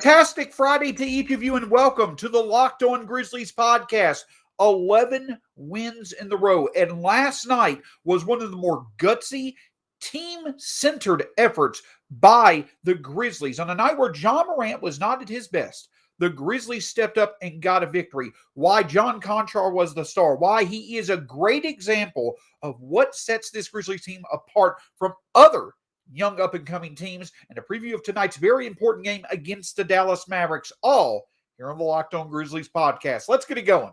Fantastic Friday to each of you, and welcome to the Locked On Grizzlies podcast. 11 wins in the row, and last night was one of the more gutsy, team-centered efforts by the Grizzlies. On a night where John Morant was not at his best, the Grizzlies stepped up and got a victory. Why John Konchar was the star, why he is a great example of what sets this Grizzlies team apart from other young up-and-coming teams, and a preview of tonight's very important game against the Dallas Mavericks, all here on the Locked On Grizzlies podcast. Let's get it going.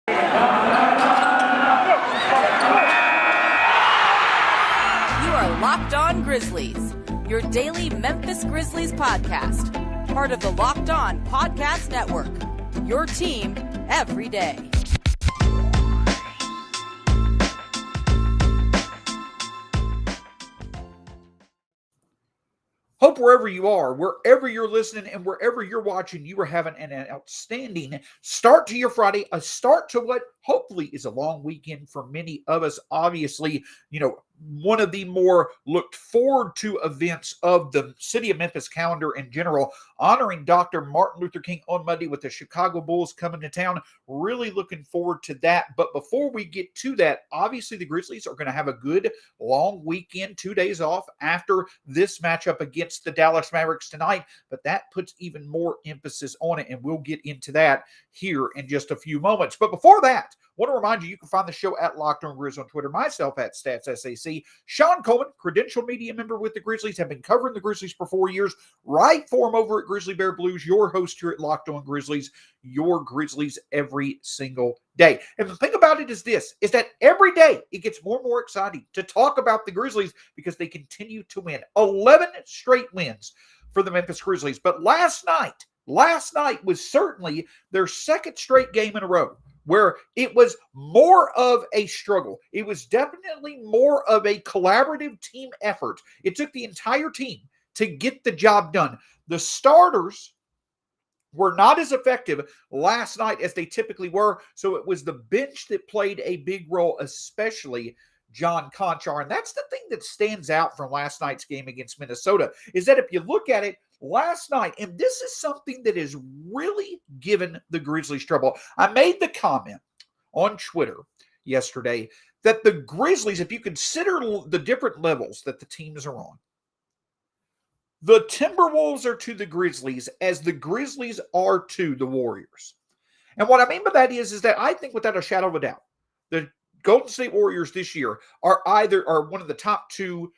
You are Locked On Grizzlies, your daily Memphis Grizzlies podcast, part of the Locked On Podcast Network, your team every day. Hope wherever you are, wherever you're listening, and wherever you're watching, you are having an outstanding start to your Friday, a start to what hopefully is a long weekend for many of us. Obviously, one of the more looked forward to events of the city of Memphis calendar in general, honoring Dr. Martin Luther King on Monday with the Chicago Bulls coming to town. Really looking forward to that. But before we get to that, obviously the Grizzlies are going to have a good long weekend, 2 days off after this matchup against the Dallas Mavericks tonight. But that puts even more emphasis on it, and we'll get into that here in just a few moments. But before that, I want to remind you, you can find the show at Locked On Grizz on Twitter, myself at StatsSAC. Shawn Coleman, credential media member with the Grizzlies, have been covering the Grizzlies for 4 years. Write for him over at Grizzly Bear Blues, your host here at Locked On Grizzlies, your Grizzlies every single day. And the thing about it is this, is that every day it gets more and more exciting to talk about the Grizzlies because they continue to win. 11 straight wins for the Memphis Grizzlies. But last night was certainly their second straight game in a row where it was more of a struggle. It was definitely more of a collaborative team effort. It took the entire team to get the job done. The starters were not as effective last night as they typically were, so it was the bench that played a big role, especially John Konchar. And that's the thing that stands out from last night's game against Minnesota, is that if you look at it, last night, and this is something that has really given the Grizzlies trouble. I made the comment on Twitter yesterday that the Grizzlies, if you consider the different levels that the teams are on, the Timberwolves are to the Grizzlies as the Grizzlies are to the Warriors. And what I mean by that is that I think without a shadow of a doubt, the Golden State Warriors this year are one of the top 2,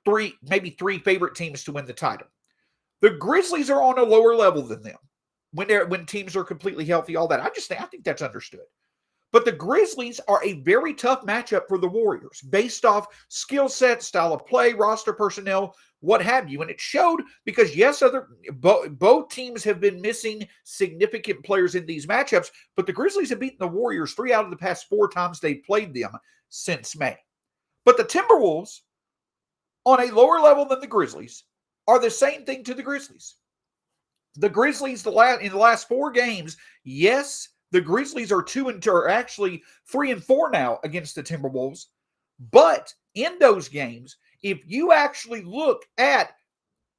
3, maybe 3 favorite teams to win the title. The Grizzlies are on a lower level than them when teams are completely healthy, all that. I think that's understood. But the Grizzlies are a very tough matchup for the Warriors based off skill set, style of play, roster personnel, what have you. And it showed because, yes, both teams have been missing significant players in these matchups, but the Grizzlies have beaten the Warriors 3 out of the past 4 times they've played them since May. But the Timberwolves, on a lower level than the Grizzlies, are the same thing to the Grizzlies. The Grizzlies, in the last 4 games, yes, the Grizzlies are 3-4 now against the Timberwolves. But in those games, if you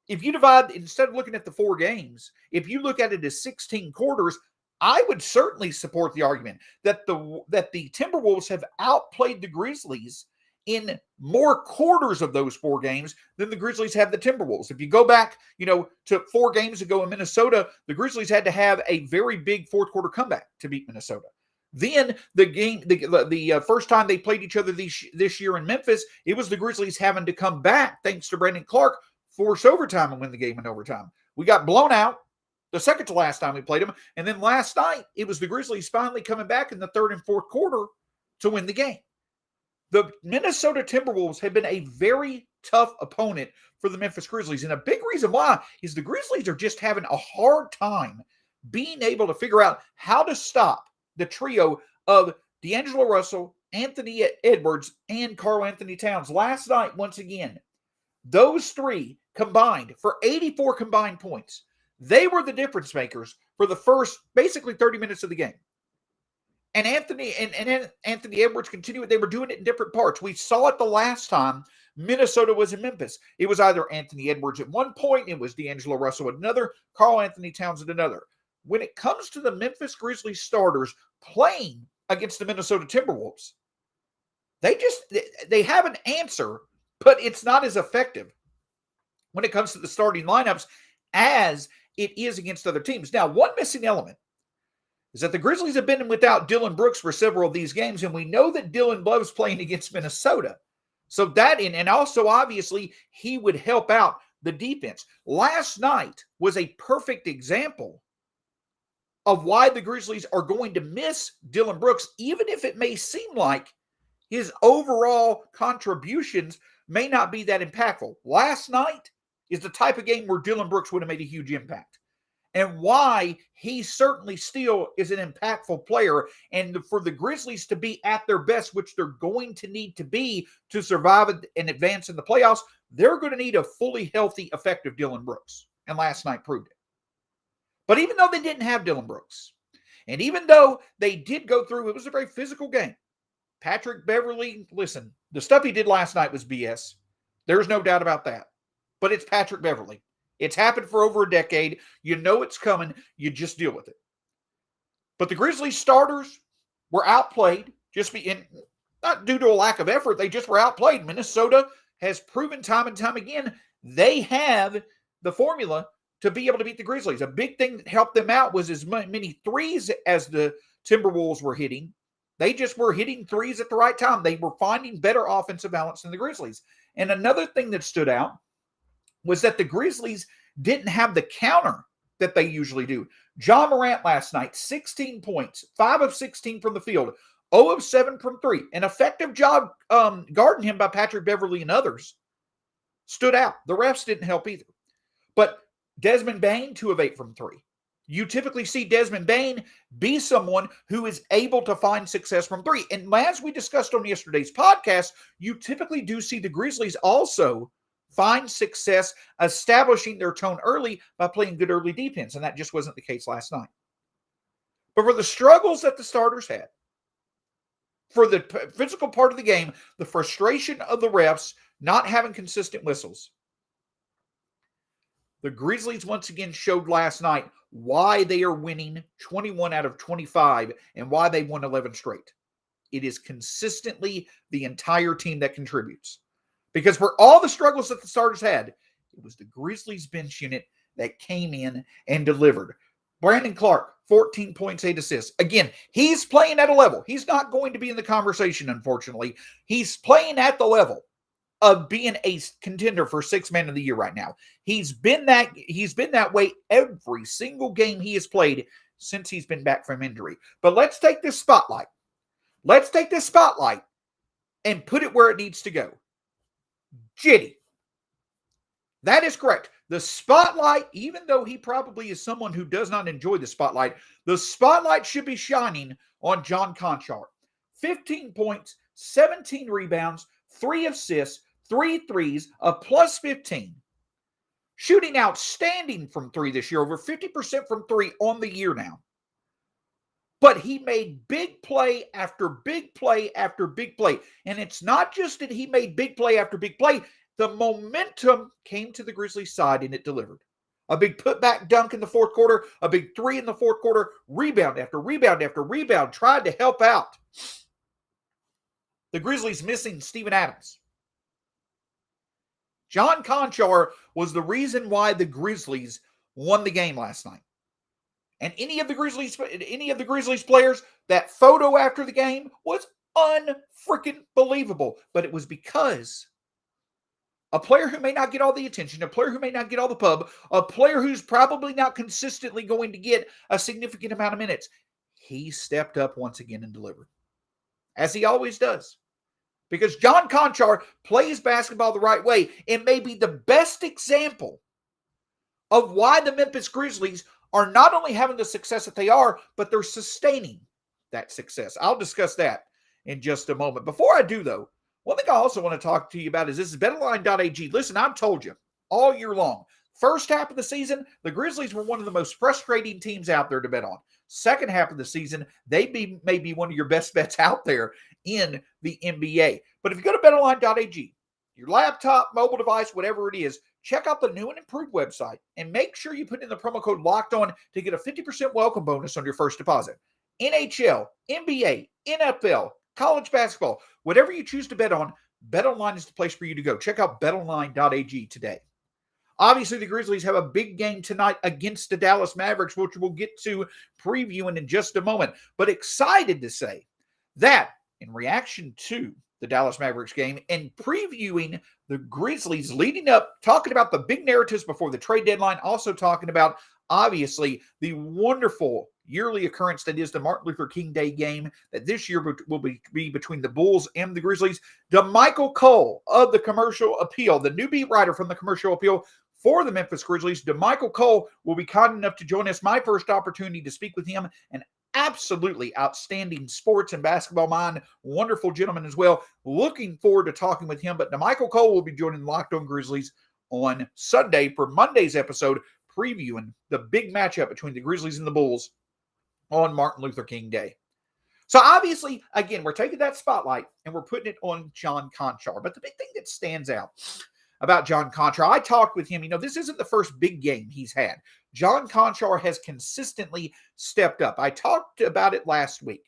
divide, instead of looking at the 4 games, if you look at it as 16 quarters, I would certainly support the argument that the Timberwolves have outplayed the Grizzlies in more quarters of those 4 games than the Grizzlies have the Timberwolves. If you go back, to 4 games ago in Minnesota, the Grizzlies had to have a very big fourth quarter comeback to beat Minnesota. Then the first time they played each other this year in Memphis, it was the Grizzlies having to come back, thanks to Brandon Clark, force overtime and win the game in overtime. We got blown out the second to last time we played them. And then last night, it was the Grizzlies finally coming back in the third and fourth quarter to win the game. The Minnesota Timberwolves have been a very tough opponent for the Memphis Grizzlies. And a big reason why is the Grizzlies are just having a hard time being able to figure out how to stop the trio of D'Angelo Russell, Anthony Edwards, and Karl-Anthony Towns. Last night, once again, those 3 combined for 84 combined points. They were the difference makers for the first basically 30 minutes of the game. And Anthony Edwards continued. They were doing it in different parts. We saw it the last time Minnesota was in Memphis. It was either Anthony Edwards at one point, it was D'Angelo Russell at another, Karl Anthony Towns at another. When it comes to the Memphis Grizzlies starters playing against the Minnesota Timberwolves, they have an answer, but it's not as effective when it comes to the starting lineups as it is against other teams. Now, one missing element is that the Grizzlies have been without Dillon Brooks for several of these games, and we know that Dillon loves playing against Minnesota. So that, and also obviously, he would help out the defense. Last night was a perfect example of why the Grizzlies are going to miss Dillon Brooks, even if it may seem like his overall contributions may not be that impactful. Last night is the type of game where Dillon Brooks would have made a huge impact, and why he certainly still is an impactful player. And for the Grizzlies to be at their best, which they're going to need to be to survive and advance in the playoffs, they're going to need a fully healthy, effective Dillon Brooks. And last night proved it. But even though they didn't have Dillon Brooks, and even though they did go through, it was a very physical game. Patrick Beverley, listen, the stuff he did last night was BS. There's no doubt about that. But it's Patrick Beverley. It's happened for over a decade. You know it's coming. You just deal with it. But the Grizzlies starters were outplayed, not due to a lack of effort. They just were outplayed. Minnesota has proven time and time again they have the formula to be able to beat the Grizzlies. A big thing that helped them out was as many threes as the Timberwolves were hitting. They just were hitting threes at the right time. They were finding better offensive balance than the Grizzlies. And another thing that stood out was that the Grizzlies didn't have the counter that they usually do. John Morant last night, 16 points, 5 of 16 from the field, 0 of 7 from 3. An effective job guarding him by Patrick Beverley and others stood out. The refs didn't help either. But Desmond Bane, 2 of 8 from 3. You typically see Desmond Bane be someone who is able to find success from 3. And as we discussed on yesterday's podcast, you typically do see the Grizzlies also find success establishing their tone early by playing good early defense. And that just wasn't the case last night. But for the struggles that the starters had, for the physical part of the game, the frustration of the refs not having consistent whistles, the Grizzlies once again showed last night why they are winning 21 out of 25 and why they won 11 straight. It is consistently the entire team that contributes. Because for all the struggles that the starters had, it was the Grizzlies bench unit that came in and delivered. Brandon Clark, 14 points, 8 assists. Again, he's playing at a level. He's not going to be in the conversation, unfortunately. He's playing at the level of being a contender for 6th man of the year right now. He's been that way every single game he has played since he's been back from injury. But let's take this spotlight. Let's take this spotlight and put it where it needs to go. Jitty. That is correct. The spotlight, even though he probably is someone who does not enjoy the spotlight should be shining on John Konchar. 15 points, 17 rebounds, 3 assists, 3 threes, a plus 15. Shooting outstanding from 3 this year, over 50% from 3 on the year now. But he made big play after big play after big play. And it's not just that he made big play after big play. The momentum came to the Grizzlies side and it delivered. A big putback dunk in the fourth quarter, a big 3 in the fourth quarter, rebound after rebound after rebound, tried to help out. The Grizzlies missing Steven Adams. John Konchar was the reason why the Grizzlies won the game last night. And any of the Grizzlies players, that photo after the game was unfreaking believable. But it was because a player who may not get all the attention, a player who may not get all the pub, a player who's probably not consistently going to get a significant amount of minutes, he stepped up once again and delivered. As he always does. Because John Konchar plays basketball the right way and may be the best example of why the Memphis Grizzlies are not only having the success that they are, but they're sustaining that success. I'll discuss that in just a moment. Before I do, though, one thing I also want to talk to you about is this is BetOnline.ag. Listen, I've told you all year long. First half of the season, the Grizzlies were one of the most frustrating teams out there to bet on. Second half of the season, they may be one of your best bets out there in the NBA. But if you go to BetOnline.ag, your laptop, mobile device, whatever it is, check out the new and improved website and make sure you put in the promo code Locked On to get a 50% welcome bonus on your first deposit. NHL, NBA, NFL, college basketball, whatever you choose to bet on, BetOnline is the place for you to go. Check out betonline.ag today. Obviously, the Grizzlies have a big game tonight against the Dallas Mavericks, which we'll get to previewing in just a moment. But excited to say that in reaction to the Dallas Mavericks game and previewing the Grizzlies leading up, talking about the big narratives before the trade deadline, also talking about, obviously, the wonderful yearly occurrence that is the Martin Luther King Day game that this year will be between the Bulls and the Grizzlies. DeMichael Cole of the Commercial Appeal, the new beat writer from the Commercial Appeal for the Memphis Grizzlies, DeMichael Cole will be kind enough to join us. My first opportunity to speak with him, an absolutely outstanding sports and basketball mind, wonderful gentleman as well. Looking forward to talking with him, but DeMichael Cole will be joining Locked On Grizzlies on Sunday for Monday's episode, previewing the big matchup between the Grizzlies and the Bulls on Martin Luther King Day. So obviously, again, we're taking that spotlight and we're putting it on John Konchar. But the big thing that stands out about John Konchar, I talked with him, this isn't the first big game he's had. John Konchar has consistently stepped up. I talked about it last week,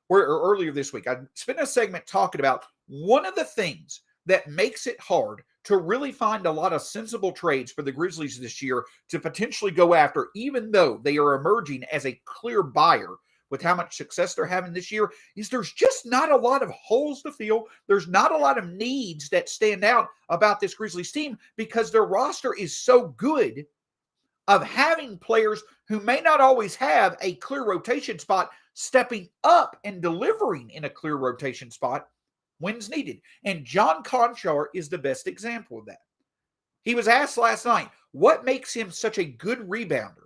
or earlier this week. I spent a segment talking about one of the things that makes it hard to really find a lot of sensible trades for the Grizzlies this year to potentially go after, even though they are emerging as a clear buyer with how much success they're having this year, is there's just not a lot of holes to fill. There's not a lot of needs that stand out about this Grizzlies team because their roster is so good of having players who may not always have a clear rotation spot stepping up and delivering in a clear rotation spot when's needed. And John Konchar is the best example of that. He was asked last night, what makes him such a good rebounder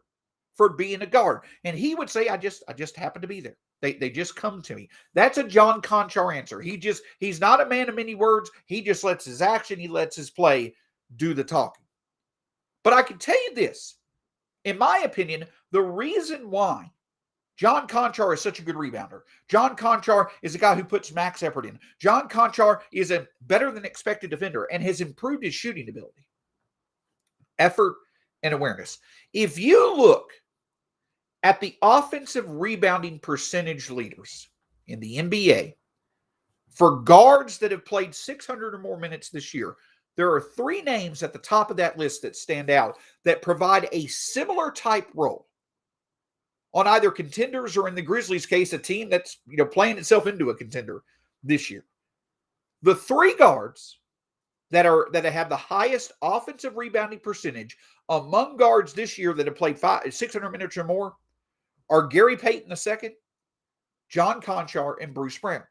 for being a guard? And he would say, I just happen to be there. They just come to me. That's a John Konchar answer. He's not a man of many words. He just lets his action, he lets his play do the talking. But I can tell you this, in my opinion, the reason why John Konchar is such a good rebounder. John Konchar is a guy who puts max effort in. John Konchar is a better than expected defender and has improved his shooting ability, effort, and awareness. If you look at the offensive rebounding percentage leaders in the NBA, for guards that have played 600 or more minutes this year, there are three names at the top of that list that stand out that provide a similar type role on either contenders or, in the Grizzlies' case, a team that's playing itself into a contender this year. The three guards that have the highest offensive rebounding percentage among guards this year that have played 600 minutes or more are Gary Payton II, John Konchar, and Bruce Brown.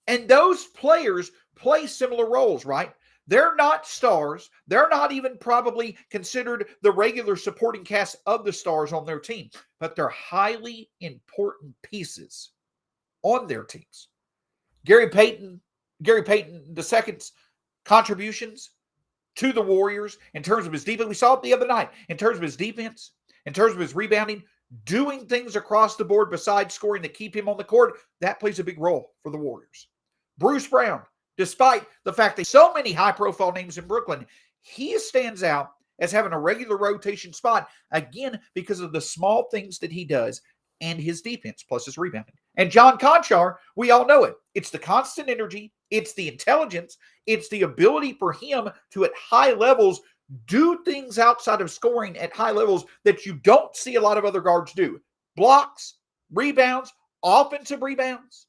And those players play similar roles, right? They're not stars. They're not even probably considered the regular supporting cast of the stars on their team, but they're highly important pieces on their teams. Gary Payton II's contributions to the Warriors in terms of his defense, we saw it the other night, in terms of his defense, in terms of his rebounding, doing things across the board besides scoring that keep him on the court, that plays a big role for the Warriors. Bruce Brown, despite the fact that so many high-profile names in Brooklyn, he stands out as having a regular rotation spot, again, because of the small things that he does and his defense, plus his rebounding. And John Konchar, we all know it. It's the constant energy. It's the intelligence. It's the ability for him to, at high levels, do things outside of scoring at high levels that you don't see a lot of other guards do. Blocks, rebounds, offensive rebounds.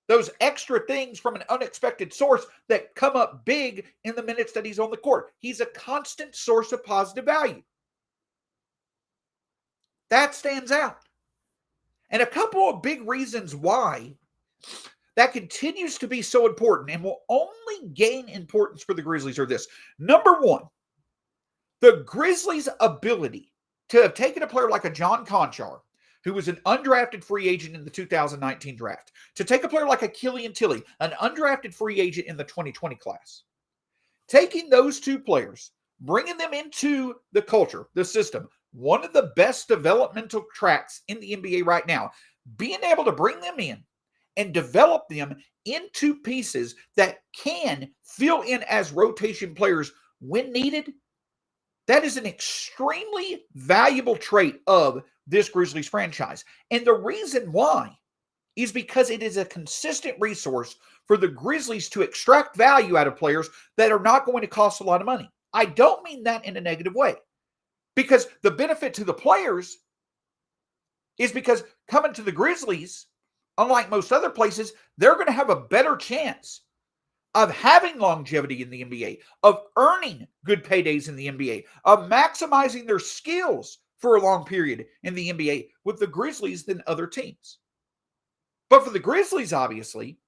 Those extra things from an unexpected source that come up big in the minutes that he's on the court. He's a constant source of positive value. That stands out. And a couple of big reasons why that continues to be so important and will only gain importance for the Grizzlies are this. Number one, the Grizzlies' ability to have taken a player like a John Konchar, who was an undrafted free agent in the 2019 draft, to take a player like a Killian Tilly, an undrafted free agent in the 2020 class. Taking those two players, bringing them into the culture, the system, one of the best developmental tracks in the NBA right now, being able to bring them in and develop them into pieces that can fill in as rotation players when needed, that is an extremely valuable trait of this Grizzlies franchise. And the reason why is because it is a consistent resource for the Grizzlies to extract value out of players that are not going to cost a lot of money. I don't mean that in a negative way, because the benefit to the players is because coming to the Grizzlies, unlike most other places, they're going to have a better chance of having longevity in the NBA, of earning good paydays in the NBA, of maximizing their skills for a long period in the NBA with the Grizzlies than other teams. But for the Grizzlies, obviously,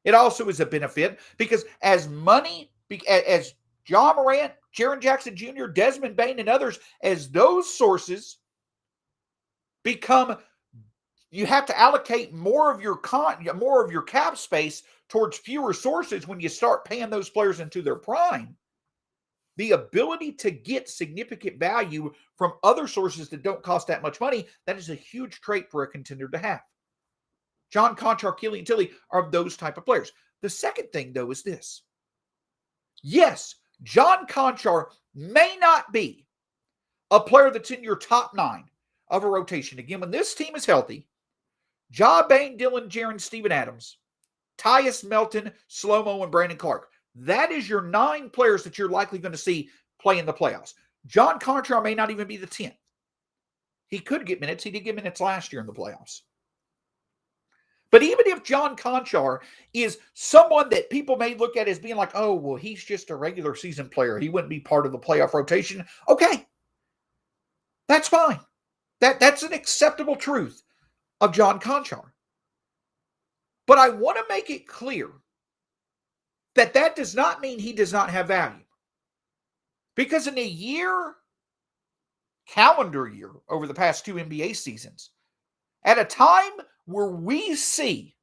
it also is a benefit because as John Morant, Jaren Jackson Jr., Desmond Bane, and others, as those sources become, you have to allocate more of your cap space towards fewer sources when you start paying those players into their prime. The ability to get significant value from other sources that don't cost that much money, that is a huge trait for a contender to have. John Konchar, Killian Tilly are those type of players. The second thing, though, is this. Yes, John Konchar may not be a player that's in your top 9 of a rotation. Again, when this team is healthy, Ja, Bane, Dillon, Jaren, Steven Adams, Tyus Melton, Slow-Mo, and Brandon Clark. That is your 9 players that you're likely going to see play in the playoffs. John Konchar may not even be the 10th. He could get minutes. He did get minutes last year in the playoffs. But even if John Konchar is someone that people may look at as being like, oh, well, he's just a regular season player, he wouldn't be part of the playoff rotation. Okay, that's fine. That's an acceptable truth of John Konchar. But I want to make it clear that that does not mean he does not have value. Because in a calendar year, over the past 2 NBA seasons, at a time where we see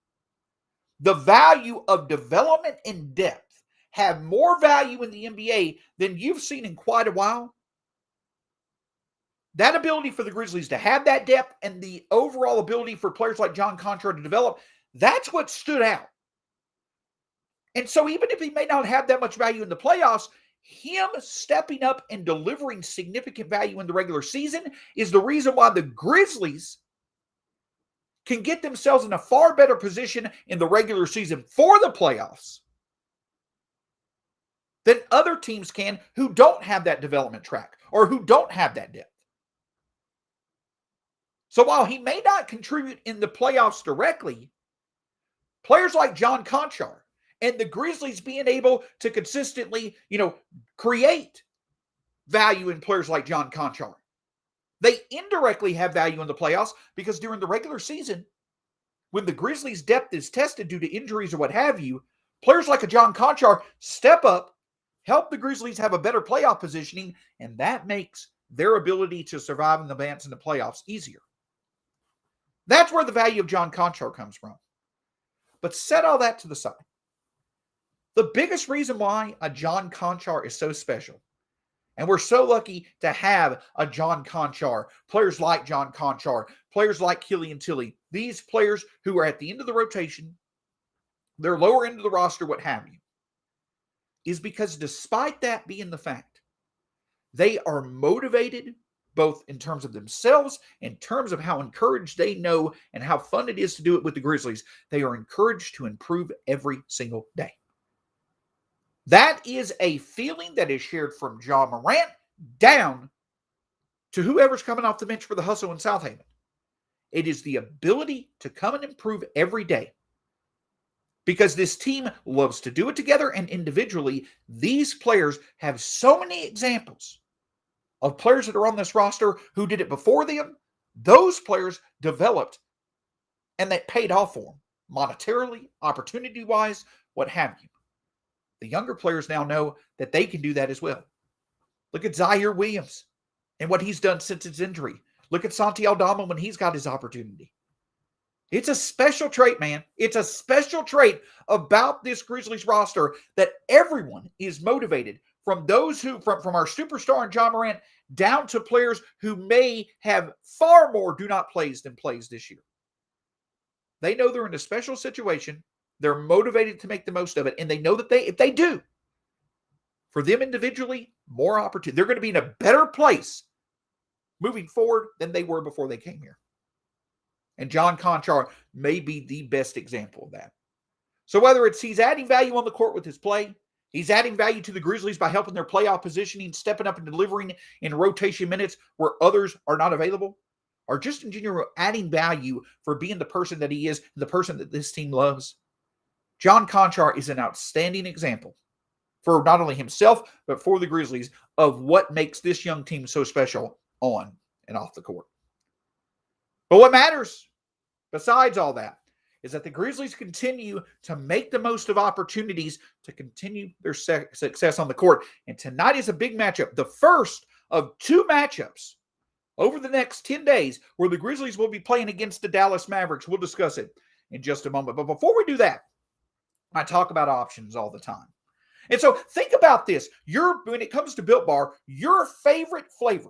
the value of development and depth have more value in the NBA than you've seen in quite a while, that ability for the Grizzlies to have that depth and the overall ability for players like John Konchar to develop, that's what stood out. And so even if he may not have that much value in the playoffs, him stepping up and delivering significant value in the regular season is the reason why the Grizzlies can get themselves in a far better position in the regular season for the playoffs than other teams can who don't have that development track or who don't have that depth. So while he may not contribute in the playoffs directly, players like John Konchar and the Grizzlies being able to consistently, create value in players like John Konchar, they indirectly have value in the playoffs because during the regular season, when the Grizzlies' depth is tested due to injuries or what have you, players like a John Konchar step up, help the Grizzlies have a better playoff positioning, and that makes their ability to survive and advance in the playoffs easier. That's where the value of John Konchar comes from. But set all that to the side. The biggest reason why a John Konchar is so special, and we're so lucky to have a John Konchar, players like John Konchar, players like Killian Tilly, these players who are at the end of the rotation, they're lower end of the roster, what have you, is because despite that being the fact, they are motivated both in terms of themselves, in terms of how encouraged they know and how fun it is to do it with the Grizzlies. They are encouraged to improve every single day. That is a feeling that is shared from John Morant down to whoever's coming off the bench for the hustle in South Haven. It is the ability to come and improve every day. Because this team loves to do it together and individually. These players have so many examples of players that are on this roster who did it before them. Those players developed and that paid off for them monetarily, opportunity-wise, what have you. The younger players now know that they can do that as well. Look at Zaire Williams and what he's done since his injury. Look at Santi Aldama when he's got his opportunity. It's a special trait, man. It's a special trait about this Grizzlies roster that everyone is motivated, from those who, from our superstar and John Morant, down to players who may have far more do not plays than plays this year. They know they're in a special situation. They're motivated to make the most of it. And they know that if they do, for them individually, more opportunity. They're going to be in a better place moving forward than they were before they came here. And John Konchar may be the best example of that. So whether it's he's adding value on the court with his play, he's adding value to the Grizzlies by helping their playoff positioning, stepping up and delivering in rotation minutes where others are not available, or just in general adding value for being the person that he is, the person that this team loves, John Konchar is an outstanding example for not only himself, but for the Grizzlies of what makes this young team so special on and off the court. But what matters, besides all that, is that the Grizzlies continue to make the most of opportunities to continue their success on the court. And tonight is a big matchup, the first of two matchups over the next 10 days where the Grizzlies will be playing against the Dallas Mavericks. We'll discuss it in just a moment. But before we do that, I talk about options all the time. And so think about this. When it comes to Built Bar, your favorite flavor.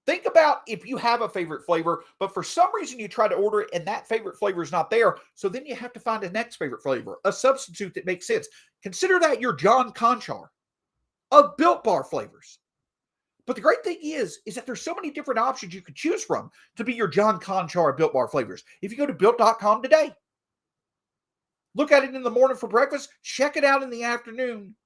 Think about if you have a favorite flavor, but for some reason you try to order it and that favorite flavor is not there. So then you have to find a next favorite flavor, a substitute that makes sense. Consider that your John Konchar of Built Bar flavors. But the great thing is that there's so many different options you could choose from to be your John Konchar Built Bar flavors. If you go to Built.com today, look at it in the morning for breakfast, check it out in the afternoon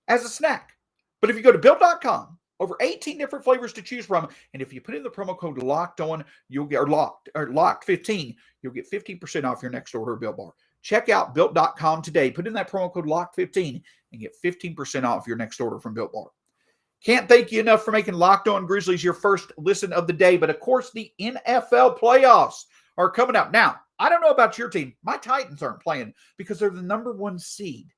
as a snack. But if you go to Built.com, over 18 different flavors to choose from. And if you put in the promo code LOCKED ON, you'll get locked 15, you'll get 15% off your next order of Built Bar. Check out Built.com today. Put in that promo code LOCKED 15 and get 15% off your next order from Built Bar. Can't thank you enough for making Locked On Grizzlies your first listen of the day. But of course, the NFL playoffs are coming up. Now, I don't know about your team. My Titans aren't playing because they're the number one seed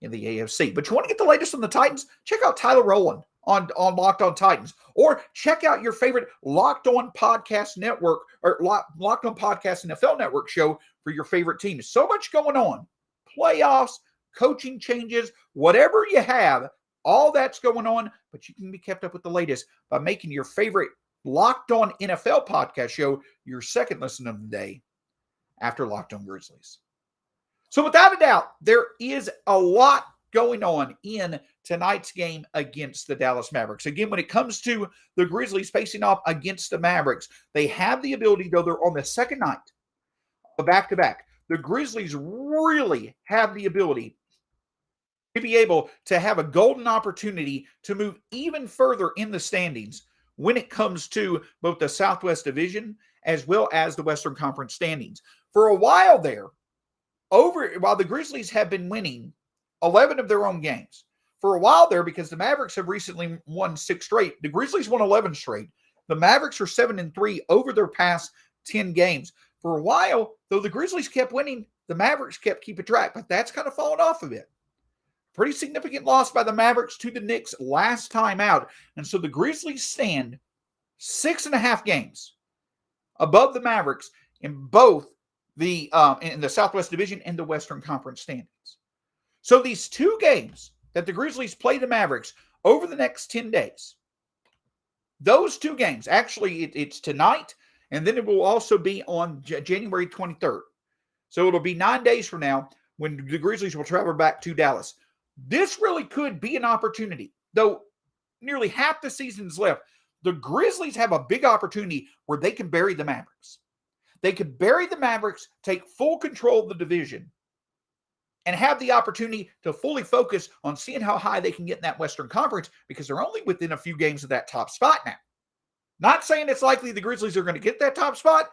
in the AFC. But you want to get the latest on the Titans? Check out Tyler Rowland on Locked On Titans, or check out your favorite Locked On Podcast Network or Locked On Podcast NFL Network show for your favorite team. So much going on. Playoffs, coaching changes, whatever you have, all that's going on, but you can be kept up with the latest by making your favorite Locked On NFL podcast show your second listen of the day after Locked On Grizzlies. So without a doubt, there is a lot going on in tonight's game against the Dallas Mavericks. Again, when it comes to the Grizzlies facing off against the Mavericks, they have the ability, though they're on the second night of back-to-back, the Grizzlies really have the ability to be able to have a golden opportunity to move even further in the standings when it comes to both the Southwest Division as well as the Western Conference standings. For a while there, while the Grizzlies have been winning 11 of their own games, for a while there, because the Mavericks have recently won 6 straight, the Grizzlies won 11 straight. The Mavericks are 7-3 over their past 10 games. For a while, though the Grizzlies kept winning, the Mavericks kept keeping track, but that's kind of fallen off a bit. Pretty significant loss by the Mavericks to the Knicks last time out. And so the Grizzlies stand 6.5 games above the Mavericks in both in the Southwest Division and the Western Conference standings. So these 2 games that the Grizzlies play the Mavericks over the next 10 days, those 2 games, actually it's tonight, and then it will also be on January 23rd. So it'll be 9 days from now when the Grizzlies will travel back to Dallas. This really could be an opportunity, though nearly half the season's left. The Grizzlies have a big opportunity where they can bury the Mavericks. They could bury the Mavericks, take full control of the division, and have the opportunity to fully focus on seeing how high they can get in that Western Conference because they're only within a few games of that top spot now. Not saying it's likely the Grizzlies are going to get that top spot,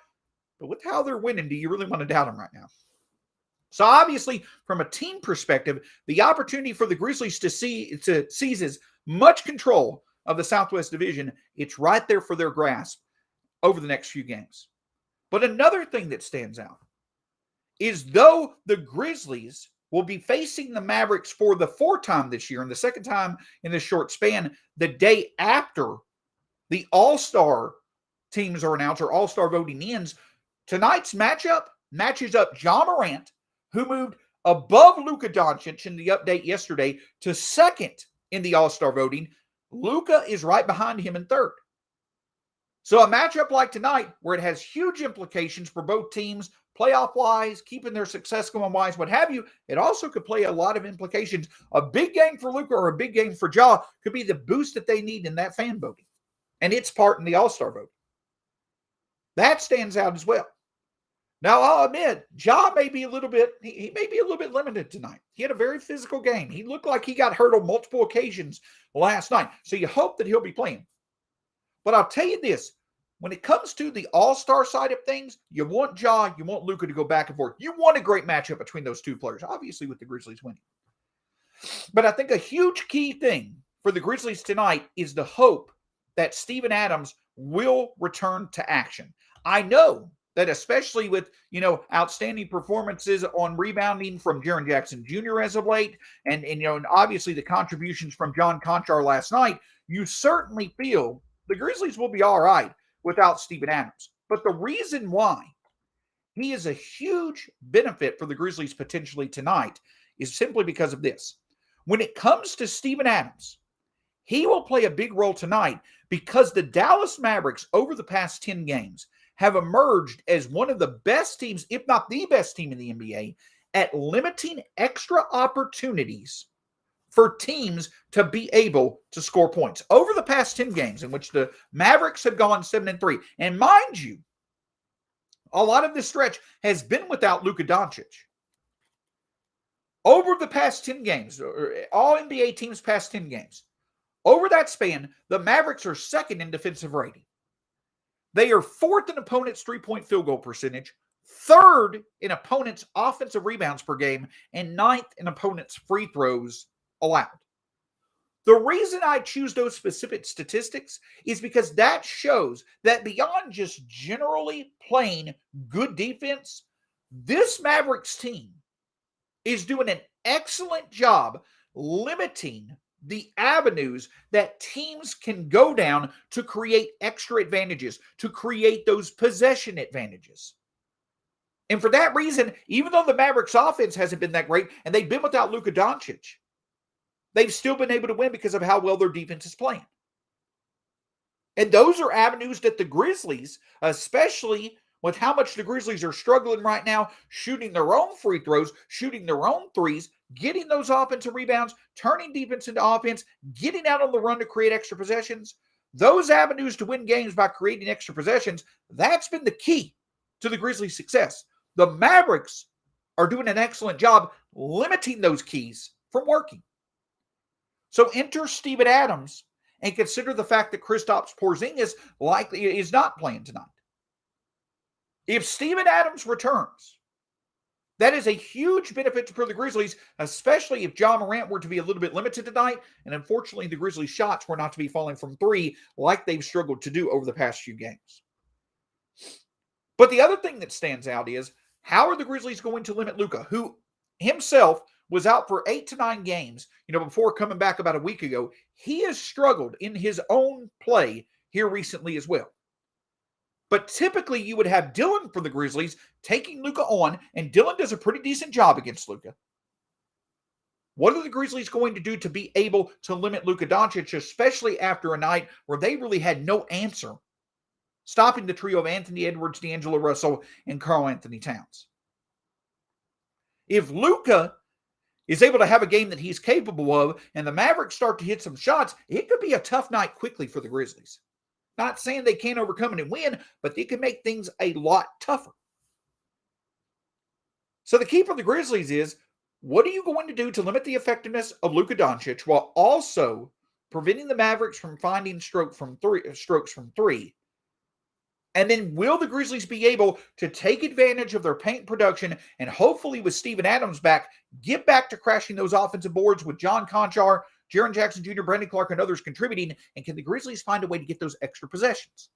but with how they're winning, do you really want to doubt them right now? So obviously, from a team perspective, the opportunity for the Grizzlies to seize as much control of the Southwest Division, it's right there for their grasp over the next few games. But another thing that stands out is though the Grizzlies will be facing the Mavericks for the 4th time this year and the 2nd time in this short span, the day after the All-Star teams are announced or All-Star voting ends, tonight's matchup matches up Ja Morant, who moved above Luka Doncic in the update yesterday to 2nd in the All-Star voting. Luka is right behind him in 3rd. So a matchup like tonight, where it has huge implications for both teams, playoff-wise, keeping their success going-wise, what have you, it also could play a lot of implications. A big game for Luka or a big game for Ja could be the boost that they need in that fan voting and its part in the All-Star vote. That stands out as well. Now, I'll admit, Ja may be a little bit, he may be a little bit limited tonight. He had a very physical game. He looked like he got hurt on multiple occasions last night. So you hope that he'll be playing. But I'll tell you this, when it comes to the all-star side of things, you want Ja, you want Luka to go back and forth. You want a great matchup between those two players, obviously with the Grizzlies winning. But I think a huge key thing for the Grizzlies tonight is the hope that Steven Adams will return to action. I know that especially with, outstanding performances on rebounding from Jaren Jackson Jr. as of late, and obviously the contributions from John Konchar last night, you certainly feel the Grizzlies will be all right without Steven Adams. But the reason why he is a huge benefit for the Grizzlies potentially tonight is simply because of this. When it comes to Steven Adams, he will play a big role tonight because the Dallas Mavericks over the past 10 games have emerged as one of the best teams, if not the best team in the NBA, at limiting extra opportunities for teams to be able to score points. Over the past 10 games in which the Mavericks have gone 7-3, and mind you, a lot of this stretch has been without Luka Doncic. Over the past 10 games, all NBA teams past 10 games, over that span, the Mavericks are second in defensive rating. They are fourth in opponents' three-point field goal percentage, third in opponents' offensive rebounds per game, and ninth in opponents' free throws allowed. The reason I choose those specific statistics is because that shows that beyond just generally playing good defense, this Mavericks team is doing an excellent job limiting the avenues that teams can go down to create extra advantages, to create those possession advantages. And for that reason, even though the Mavericks offense hasn't been that great, and they've been without Luka Doncic, they've still been able to win because of how well their defense is playing. And those are avenues that the Grizzlies, especially with how much the Grizzlies are struggling right now, shooting their own free throws, shooting their own threes, getting those offensive rebounds, turning defense into offense, getting out on the run to create extra possessions. Those avenues to win games by creating extra possessions, that's been the key to the Grizzlies' success. The Mavericks are doing an excellent job limiting those keys from working. So enter Steven Adams and consider the fact that Kristaps Porzingis likely is not playing tonight. If Steven Adams returns, that is a huge benefit for the Grizzlies, especially if John Morant were to be a little bit limited tonight. And unfortunately, the Grizzlies' shots were not to be falling from three like they've struggled to do over the past few games. But the other thing that stands out is, how are the Grizzlies going to limit Luka, who himself was out for 8 to 9 games, before coming back about a week ago? He has struggled in his own play here recently as well. But typically you would have Dillon for the Grizzlies taking Luka on, and Dillon does a pretty decent job against Luka. What are the Grizzlies going to do to be able to limit Luka Doncic, especially after a night where they really had no answer stopping the trio of Anthony Edwards, D'Angelo Russell, and Karl-Anthony Towns? If Luka is able to have a game that he's capable of, and the Mavericks start to hit some shots, it could be a tough night quickly for the Grizzlies. Not saying they can't overcome it and win, but they can make things a lot tougher. So the key for the Grizzlies is, what are you going to do to limit the effectiveness of Luka Doncic while also preventing the Mavericks from finding strokes from three? And then will the Grizzlies be able to take advantage of their paint production and hopefully with Steven Adams back, get back to crashing those offensive boards with John Konchar, Jaren Jackson Jr., Brandon Clark, and others contributing? And can the Grizzlies find a way to get those extra possessions?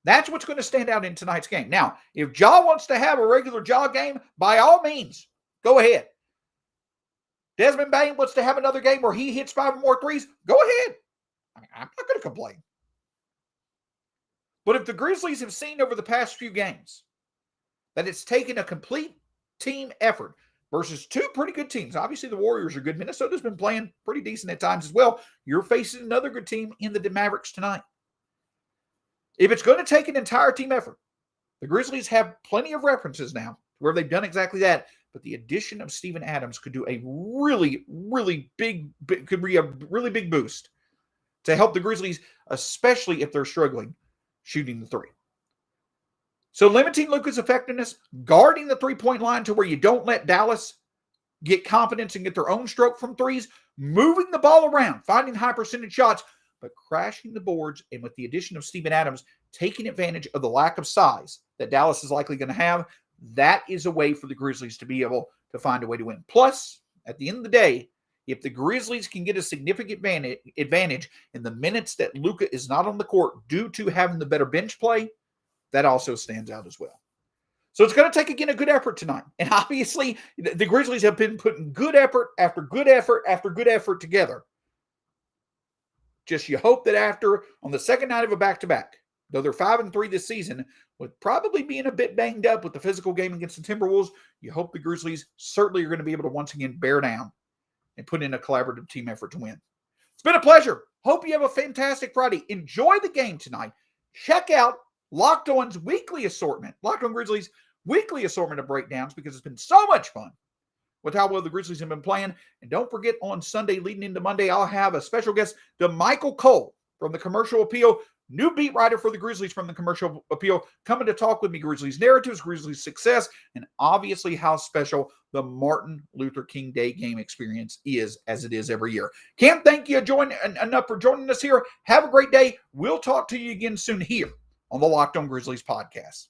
That's what's going to stand out in tonight's game. Now, if Ja wants to have a regular Ja game, by all means, go ahead. Desmond Bane wants to have another game where he hits 5 or more threes, go ahead. I'm not going to complain. But if the Grizzlies have seen over the past few games that it's taken a complete team effort versus 2 pretty good teams. Obviously, the Warriors are good. Minnesota's been playing pretty decent at times as well. You're facing another good team in the Mavericks tonight. If it's going to take an entire team effort, the Grizzlies have plenty of references now where they've done exactly that. But the addition of Steven Adams could do a really big boost to help the Grizzlies, especially if they're struggling shooting the three. So limiting Luka's effectiveness, guarding the three-point line to where you don't let Dallas get confidence and get their own stroke from threes, moving the ball around, finding high percentage shots, but crashing the boards, and with the addition of Steven Adams, taking advantage of the lack of size that Dallas is likely going to have. That is a way for the Grizzlies to be able to find a way to win. Plus, at the end of the day, if the Grizzlies can get a significant advantage in the minutes that Luka is not on the court due to having the better bench play, that also stands out as well. So it's going to take, again, a good effort tonight. And obviously, the Grizzlies have been putting good effort after good effort after good effort together. Just you hope that after, on the second night of a back-to-back, though they're 5-3 this season, with probably being a bit banged up with the physical game against the Timberwolves, you hope the Grizzlies certainly are going to be able to once again bear down and put in a collaborative team effort to win. It's been a pleasure. Hope you have a fantastic Friday. Enjoy the game tonight. Check out Locked On's weekly assortment, Locked On Grizzlies weekly assortment of breakdowns, because it's been so much fun with how well the Grizzlies have been playing. And don't forget, on Sunday leading into Monday, I'll have a special guest, DeMichael Cole from the Commercial Appeal, new beat writer for the Grizzlies from the Commercial Appeal, coming to talk with me Grizzlies narratives, Grizzlies success, and obviously how special the Martin Luther King Day game experience is, as it is every year. Can't thank you enough for joining us here. Have a great day. We'll talk to you again soon here on the Locked On Grizzlies podcast.